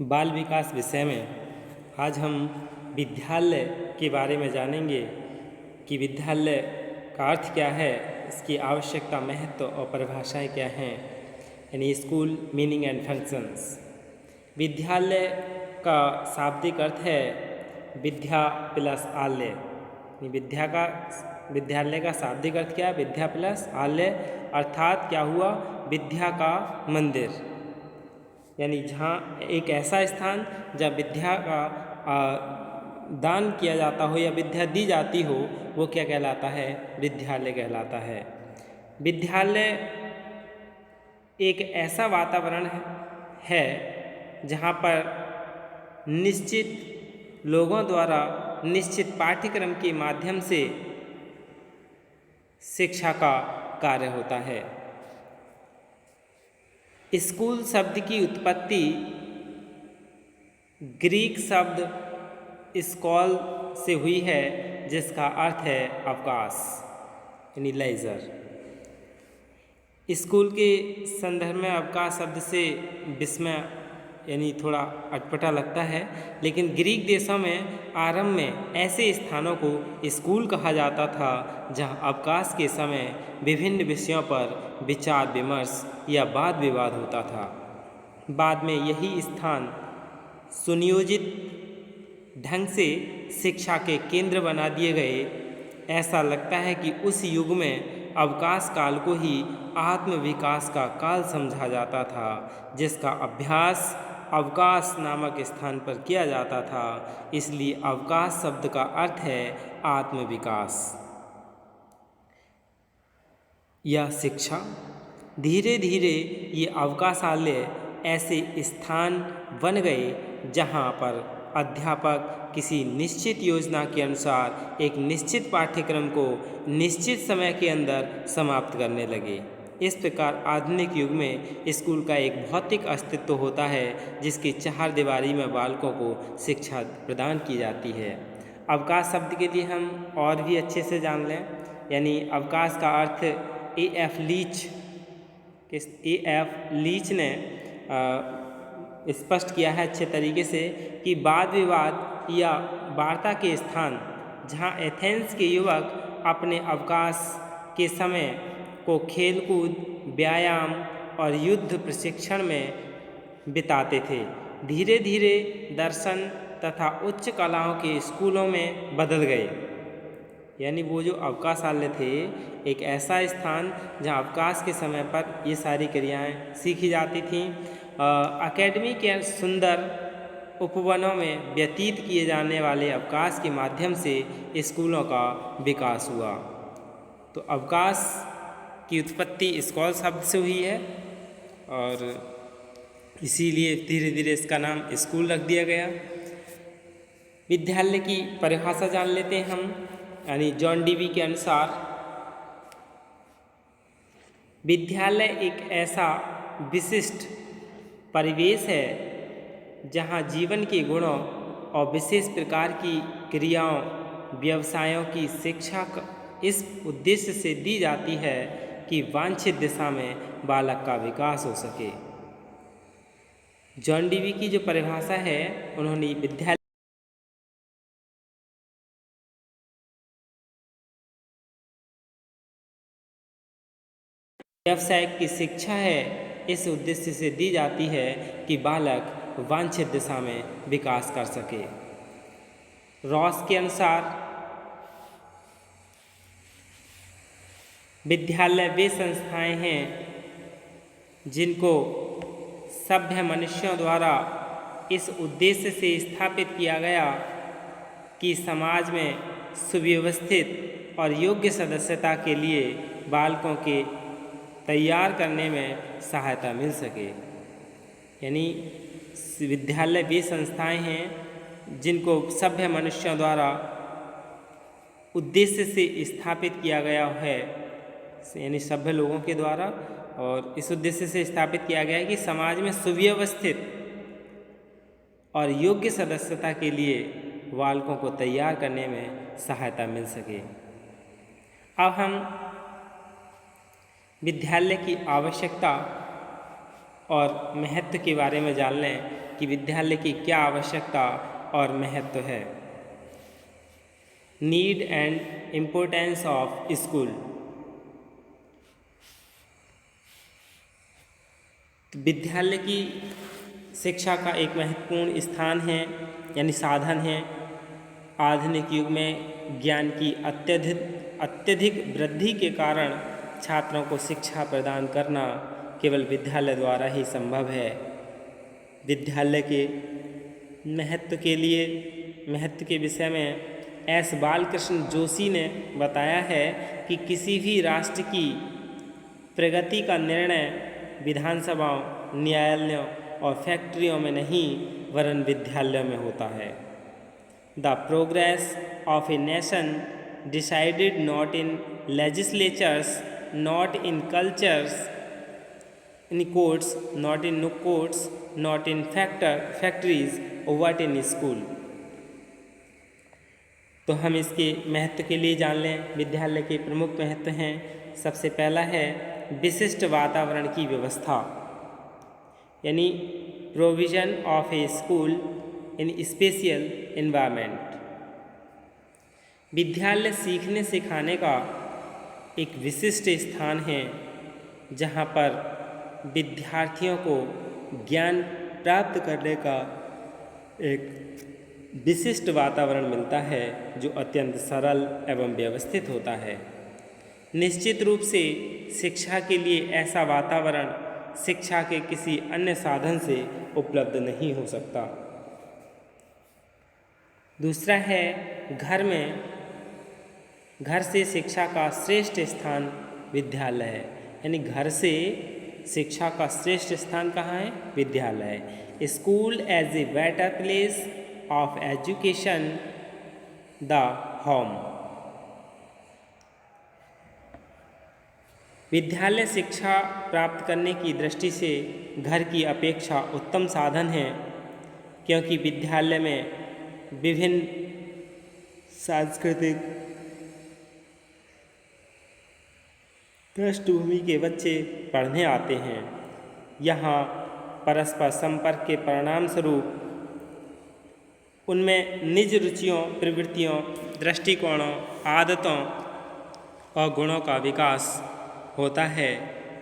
बाल विकास विषय में आज हम विद्यालय के बारे में जानेंगे कि विद्यालय का अर्थ क्या है, इसकी आवश्यकता, महत्व और परिभाषाएं क्या हैं, यानी स्कूल मीनिंग एंड फंक्शंस। विद्यालय का शाब्दिक अर्थ है विद्या प्लस आलय। विद्यालय का शाब्दिक अर्थ क्या है? विद्या प्लस आलय, अर्थात क्या हुआ? विद्या का मंदिर, यानी जहाँ एक ऐसा स्थान जहाँ विद्या का दान किया जाता हो या विद्या दी जाती हो, वो क्या कहलाता है? विद्यालय कहलाता है। विद्यालय एक ऐसा वातावरण है जहाँ पर निश्चित लोगों द्वारा निश्चित पाठ्यक्रम के माध्यम से शिक्षा का कार्य होता है। स्कूल शब्द की उत्पत्ति ग्रीक शब्द स्कॉल से हुई है, जिसका अर्थ है अवकाश, यानी लेजर। स्कूल के संदर्भ में अवकाश शब्द से विस्मय यानी थोड़ा अटपटा लगता है, लेकिन ग्रीक देशों में आरंभ में ऐसे स्थानों को स्कूल कहा जाता था जहां अवकाश के समय विभिन्न विषयों पर विचार विमर्श या वाद विवाद होता था। बाद में यही स्थान सुनियोजित ढंग से शिक्षा के केंद्र बना दिए गए। ऐसा लगता है कि उस युग में अवकाश काल को ही आत्म विकास का काल समझा जाता था, जिसका अभ्यास अवकाश नामक स्थान पर किया जाता था। इसलिए अवकाश शब्द का अर्थ है आत्म विकास या शिक्षा। धीरे धीरे ये अवकाशालय ऐसे स्थान बन गए जहाँ पर अध्यापक किसी निश्चित योजना के अनुसार एक निश्चित पाठ्यक्रम को निश्चित समय के अंदर समाप्त करने लगे। इस प्रकार आधुनिक युग में स्कूल का एक भौतिक अस्तित्व होता है, जिसकी चार दीवारी में बालकों को शिक्षा प्रदान की जाती है। अवकाश शब्द के लिए हम और भी अच्छे से जान लें, यानी अवकाश का अर्थ A.F. लीच ने स्पष्ट किया है अच्छे तरीके से कि वाद विवाद या वार्ता के स्थान जहाँ एथेंस के युवक अपने अवकाश के समय को खेलकूद, व्यायाम और युद्ध प्रशिक्षण में बिताते थे, धीरे धीरे दर्शन तथा उच्च कलाओं के स्कूलों में बदल गए। यानी वो जो अवकाशालय थे, एक ऐसा स्थान जहाँ अवकाश के समय पर ये सारी क्रियाएं सीखी जाती थीं। अकेडमी के सुंदर उपवनों में व्यतीत किए जाने वाले अवकाश के माध्यम से स्कूलों का विकास हुआ। तो अवकाश की उत्पत्ति स्कॉल शब्द से हुई है और इसीलिए धीरे धीरे इसका नाम स्कूल रख दिया गया। विद्यालय की परिभाषा जान लेते हैं हम, यानी जॉन डीवी के अनुसार विद्यालय एक ऐसा विशिष्ट परिवेश है जहाँ जीवन के गुणों और विशेष प्रकार की क्रियाओं, व्यवसायों की शिक्षा इस उद्देश्य से दी जाती है कि वांछित दिशा में बालक का विकास हो सके। जॉन डीवी की जो परिभाषा है, उन्होंने विद्यालय व्यवसाय की शिक्षा है, इस उद्देश्य से दी जाती है कि बालक वांछित दिशा में विकास कर सके। रॉस के अनुसार विद्यालय वे संस्थाएं हैं जिनको सभ्य मनुष्यों द्वारा इस उद्देश्य से स्थापित किया गया कि समाज में सुव्यवस्थित और योग्य सदस्यता के लिए बालकों के तैयार करने में सहायता मिल सके। यानी विद्यालय वे संस्थाएं हैं जिनको सभ्य मनुष्यों द्वारा उद्देश्य से स्थापित किया गया है, यानी सभ्य लोगों के द्वारा, और इस उद्देश्य से स्थापित किया गया है कि समाज में सुव्यवस्थित और योग्य सदस्यता के लिए बालकों को तैयार करने में सहायता मिल सके। अब हम विद्यालय की आवश्यकता और महत्व के बारे में जान लें कि विद्यालय की क्या आवश्यकता और महत्व है। Need and importance of school. तो विद्यालय की शिक्षा का एक महत्वपूर्ण स्थान है यानी साधन है। आधुनिक युग में ज्ञान की अत्यधिक वृद्धि के कारण छात्रों को शिक्षा प्रदान करना केवल विद्यालय द्वारा ही संभव है। विद्यालय के महत्व के विषय में एस बालकृष्ण जोशी ने बताया है कि किसी भी राष्ट्र की प्रगति का निर्णय विधानसभाओं, न्यायालयों और फैक्ट्रियों में नहीं वरन विद्यालयों में होता है। The progress of a nation decided not in legislatures, not in cultures, in courts, not in courts, not in factories, but in school. तो हम इसके महत्व के लिए जान लें। विद्यालय के प्रमुख महत्व हैं। सबसे पहला है विशिष्ट वातावरण की व्यवस्था, यानी provision of A school in special environment. विद्यालय सीखने सिखाने का एक विशिष्ट स्थान है जहाँ पर विद्यार्थियों को ज्ञान प्राप्त करने का एक विशिष्ट वातावरण मिलता है जो अत्यंत सरल एवं व्यवस्थित होता है। निश्चित रूप से शिक्षा के लिए ऐसा वातावरण शिक्षा के किसी अन्य साधन से उपलब्ध नहीं हो सकता। दूसरा है घर से शिक्षा का श्रेष्ठ स्थान विद्यालय है, यानी घर से शिक्षा का श्रेष्ठ स्थान कहाँ है? विद्यालय। School as a better place of education the home. विद्यालय शिक्षा प्राप्त करने की दृष्टि से घर की अपेक्षा उत्तम साधन है, क्योंकि विद्यालय में विभिन्न सांस्कृतिक पृष्ठभूमि के बच्चे पढ़ने आते हैं। यहाँ परस्पर संपर्क के परिणाम स्वरूप उनमें निज रुचियों, प्रवृत्तियों, दृष्टिकोणों, आदतों और गुणों का विकास होता है।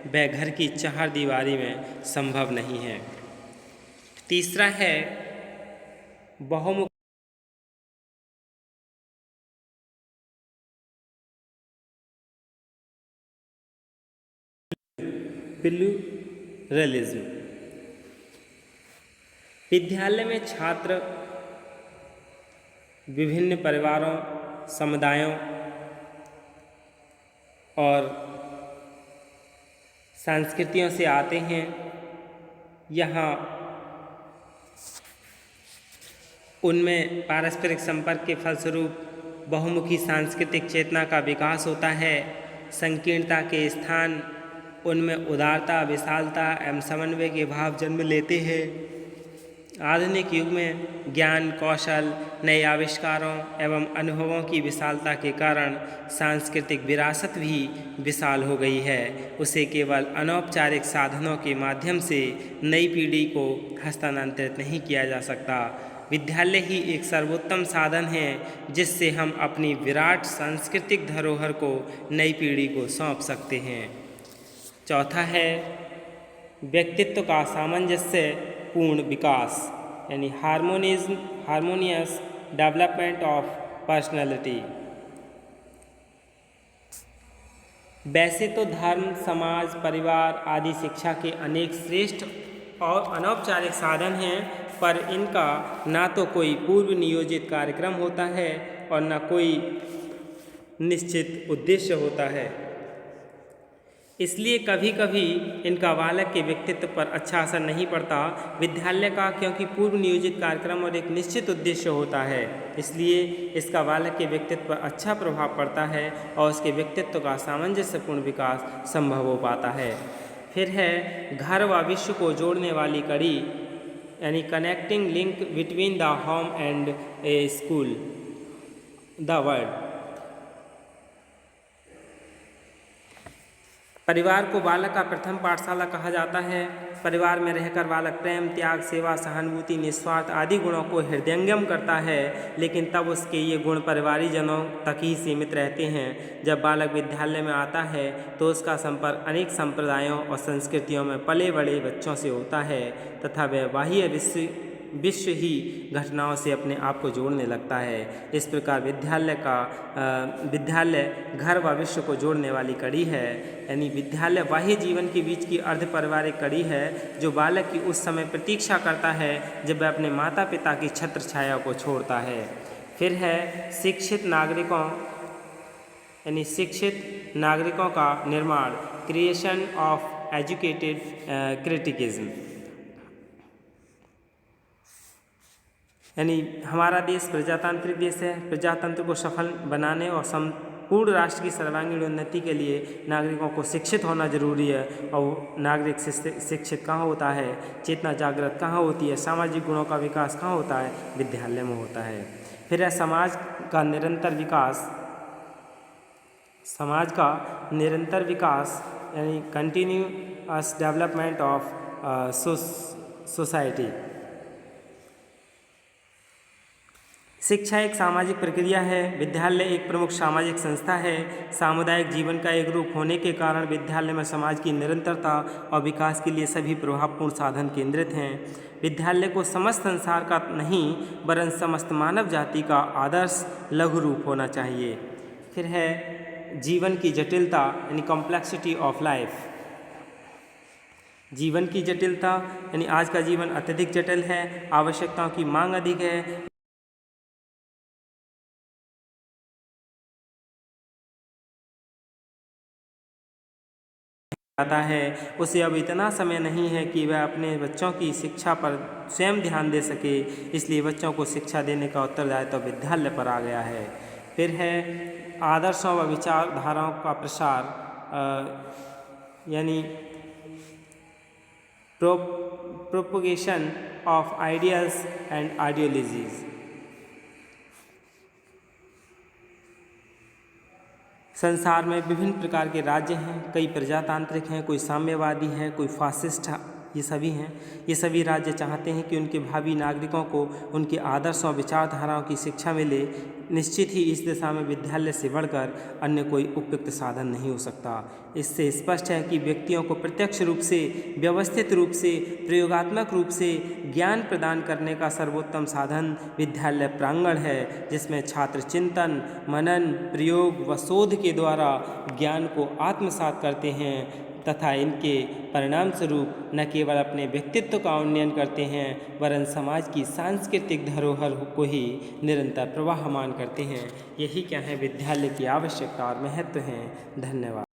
वह घर की चारदीवारी में संभव नहीं है। तीसरा है बहुमुखी प्लूरलिज्म। विद्यालय में छात्र विभिन्न परिवारों, समुदायों और संस्कृतियों से आते हैं। यहाँ उनमें पारस्परिक संपर्क के फलस्वरूप बहुमुखी सांस्कृतिक चेतना का विकास होता है। संकीर्णता के स्थान उनमें उदारता, विशालता एवं समन्वय के भाव जन्म लेते हैं। आधुनिक युग में ज्ञान, कौशल, नए आविष्कारों एवं अनुभवों की विशालता के कारण सांस्कृतिक विरासत भी विशाल हो गई है। उसे केवल अनौपचारिक साधनों के माध्यम से नई पीढ़ी को हस्तांतरित नहीं किया जा सकता। विद्यालय ही एक सर्वोत्तम साधन है जिससे हम अपनी विराट सांस्कृतिक धरोहर को नई पीढ़ी को सौंप सकते हैं। चौथा है व्यक्तित्व का सामंजस्य पूर्ण विकास, यानी हार्मोनियस डेवलपमेंट ऑफ पर्सनैलिटी। वैसे तो धर्म, समाज, परिवार आदि शिक्षा के अनेक श्रेष्ठ और अनौपचारिक साधन हैं, पर इनका ना तो कोई पूर्व नियोजित कार्यक्रम होता है और ना कोई निश्चित उद्देश्य होता है। इसलिए कभी कभी इनका बालक के व्यक्तित्व पर अच्छा असर नहीं पड़ता। विद्यालय का क्योंकि पूर्व नियोजित कार्यक्रम और एक निश्चित उद्देश्य होता है, इसलिए इसका बालक के व्यक्तित्व पर अच्छा प्रभाव पड़ता है और उसके व्यक्तित्व का सामंजस्यपूर्ण विकास संभव हो पाता है। फिर है घर व विश्व को जोड़ने वाली कड़ी, यानी connecting link between the home and A school the world. परिवार को बालक का प्रथम पाठशाला कहा जाता है। परिवार में रहकर बालक प्रेम, त्याग, सेवा, सहानुभूति, निस्वार्थ आदि गुणों को हृदयंगम करता है, लेकिन तब उसके ये गुण परिवारीजनों तक ही सीमित रहते हैं। जब बालक विद्यालय में आता है तो उसका संपर्क अनेक संप्रदायों और संस्कृतियों में पले बड़े बच्चों से होता है तथा वह बाह्य विश्व ही घटनाओं से अपने आप को जोड़ने लगता है। इस प्रकार विद्यालय घर व विश्व को जोड़ने वाली कड़ी है। यानी विद्यालय बाह्य जीवन के बीच की अर्ध पारिवारिक कड़ी है जो बालक की उस समय प्रतीक्षा करता है जब वह अपने माता पिता की छत्र छाया को छोड़ता है। फिर है शिक्षित नागरिकों का निर्माण, क्रिएशन ऑफ एजुकेटेड क्रिटिकिज्म। यानी हमारा देश प्रजातांत्रिक देश है। प्रजातंत्र को सफल बनाने और संपूर्ण राष्ट्र की सर्वांगीण उन्नति के लिए नागरिकों को शिक्षित होना जरूरी है। और नागरिक शिक्षित कहाँ होता है, चेतना जागृत कहाँ होती है, सामाजिक गुणों का विकास कहाँ होता है, विद्यालय में होता है। फिर है समाज का निरंतर विकास यानी कंटिन्यूअस डेवलपमेंट ऑफ सोसाइटी। शिक्षा एक सामाजिक प्रक्रिया है। विद्यालय एक प्रमुख सामाजिक संस्था है। सामुदायिक जीवन का एक रूप होने के कारण विद्यालय में समाज की निरंतरता और विकास के लिए सभी प्रभावपूर्ण साधन केंद्रित हैं। विद्यालय को समस्त संसार का नहीं वरन समस्त मानव जाति का आदर्श लघु रूप होना चाहिए। फिर है जीवन की जटिलता यानी कॉम्प्लेक्सिटी ऑफ लाइफ। जीवन की जटिलता यानी आज का जीवन अत्यधिक जटिल है, आवश्यकताओं की मांग अधिक है, आता है। उसे अब इतना समय नहीं है कि वह अपने बच्चों की शिक्षा पर स्वयं ध्यान दे सके, इसलिए बच्चों को शिक्षा देने का उत्तरदायित्व तो विद्यालय पर आ गया है। फिर है आदर्शों व विचारधाराओं का प्रसार यानी propagation of ideas and ideologies. संसार में विभिन्न प्रकार के राज्य हैं, कई प्रजातांत्रिक हैं, कोई साम्यवादी है, कोई फासिस्ट, ये सभी हैं। ये सभी राज्य चाहते हैं कि उनके भावी नागरिकों को उनके आदर्श और विचारधाराओं की शिक्षा मिले। निश्चित ही इस दिशा में विद्यालय से बढ़कर अन्य कोई उपयुक्त साधन नहीं हो सकता। इससे स्पष्ट है कि व्यक्तियों को प्रत्यक्ष रूप से, व्यवस्थित रूप से, प्रयोगात्मक रूप से ज्ञान प्रदान करने का सर्वोत्तम साधन विद्यालय प्रांगण है, जिसमें छात्र चिंतन, मनन, प्रयोग व शोध के द्वारा ज्ञान को आत्मसात करते हैं तथा इनके परिणाम स्वरूप न केवल अपने व्यक्तित्व का उन्नयन करते हैं वरन समाज की सांस्कृतिक धरोहर को ही निरंतर प्रवाहमान करते हैं। यही क्या है विद्यालय की आवश्यकता और महत्व है। धन्यवाद।